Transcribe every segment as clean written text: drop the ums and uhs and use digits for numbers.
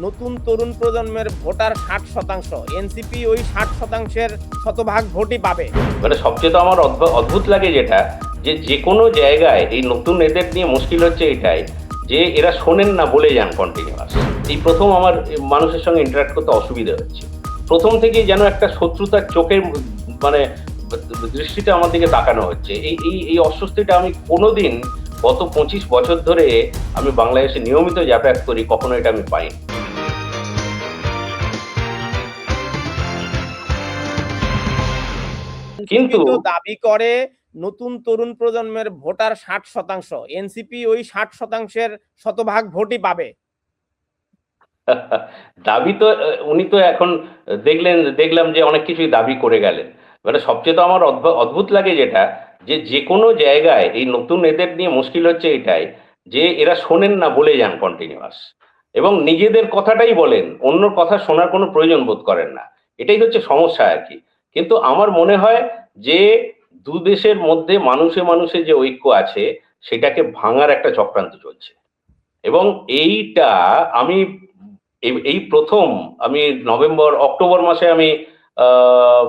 নতুন তরুণ প্রজন্মের voter 60%, NCP ওই 60%-এর শতভাগ ভোটই পাবে। মানে সবচেয়ে তো আমার অদ্ভুত লাগে যেটা, যে কোনো জায়গায় এই নতুন এদের নিয়ে মুশকিল হচ্ছে এটাই যে এরা শোনেন না, বলে যান কন্টিনিউয়াস। এই প্রথম আমার মানুষের সঙ্গে ইন্টারাক্ট করতে অসুবিধা হচ্ছে। প্রথম থেকেই যেন একটা শত্রুতার চোখের মানে দৃষ্টিতে আমার দিকে তাকানো হচ্ছে। এই এই এই অস্বস্তিটা আমি কোনোদিন গত 25 বছর ধরে আমি বাংলাদেশে নিয়মিত যাতায়াত করি, কখনো এটা আমি পাইনি। কিন্তু কিন্তু দাবি করে নতুন তরুণ প্রজন্মের ভোটার 60%, এনসিপি ওই 60%-এর শতভাগ ভোটই পাবে। দাবি তো উনি তো এখন দেখলাম যে অনেক কিছুই দাবি করে গেলেন। মানে সবচেয়ে তো আমার অদ্ভুত লাগে যেটা, যে কোনো জায়গায় এই নতুন এদের নিয়ে মুশকিল হচ্ছে এটাই যে এরা শোনেন না, বলে যান কন্টিনিউয়াস, এবং নিজেদের কথাটাই বলেন, অন্যর কথা শোনার কোনো প্রয়োজন বোধ করেন না। এটাই হচ্ছে সমস্যা আর কি। কিন্তু আমার মনে হয় যে দু দেশের মধ্যে মানুষে মানুষে যে ঐক্য আছে, সেটাকে ভাঙার একটা চক্রান্ত চলছে। এবং এইটা আমি এই প্রথম আমি অক্টোবর মাসে আমি আহ,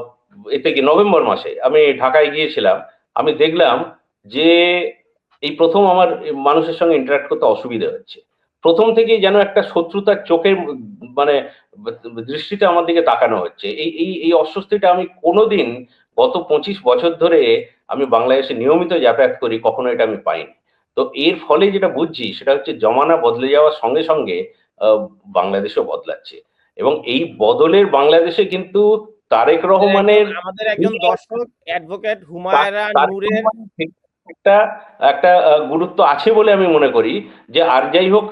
এতে কি নভেম্বর মাসে আমি ঢাকায় গিয়েছিলাম। আমি দেখলাম যে এই প্রথম আমার মানুষের সঙ্গে ইন্টারাক্ট করতে অসুবিধা হচ্ছে। প্রথম থেকেই যেন একটা শত্রুতার চোখের মানে দৃষ্টিতে আমার দিকে তাকানো হচ্ছে। এই এই এই অস্বস্তিটা আমি কোনোদিন গত 25 বছর ধরে আমি বাংলাদেশে নিয়মিত যাতায়াত করি, কখনো এটা আমি পাইনি। তো এর ফলে যেটা বুঝছি সেটা হচ্ছে জমানা বদলে যাওয়ার সঙ্গে সঙ্গে আহ, বাংলাদেশও বদলাচ্ছে। এবং এই বদলের বাংলাদেশে কিন্তু তারেক রহমানের আমাদের একজন দর্শক অ্যাডভোকেট হুমায়রা তারেক নূরের রহমানের একটা একটা গুরুত্ব আছে বলে আমি মনে করি। যে আর যাই হোক,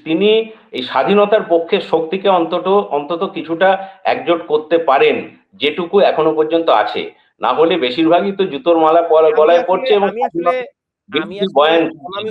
তিনি এই স্বাধীনতার পক্ষে শক্তিকে অন্তত অন্তত কিছুটা একজোট করতে পারেন, যেটুকু এখনো পর্যন্ত আছে। না হলে বেশিরভাগই তো জুতোর মালা আমি গলায় আসলে পড়ছে এবং আমি আসলে স্বাধীনতার আমি বিরোধী আসলে বয়ান অনামি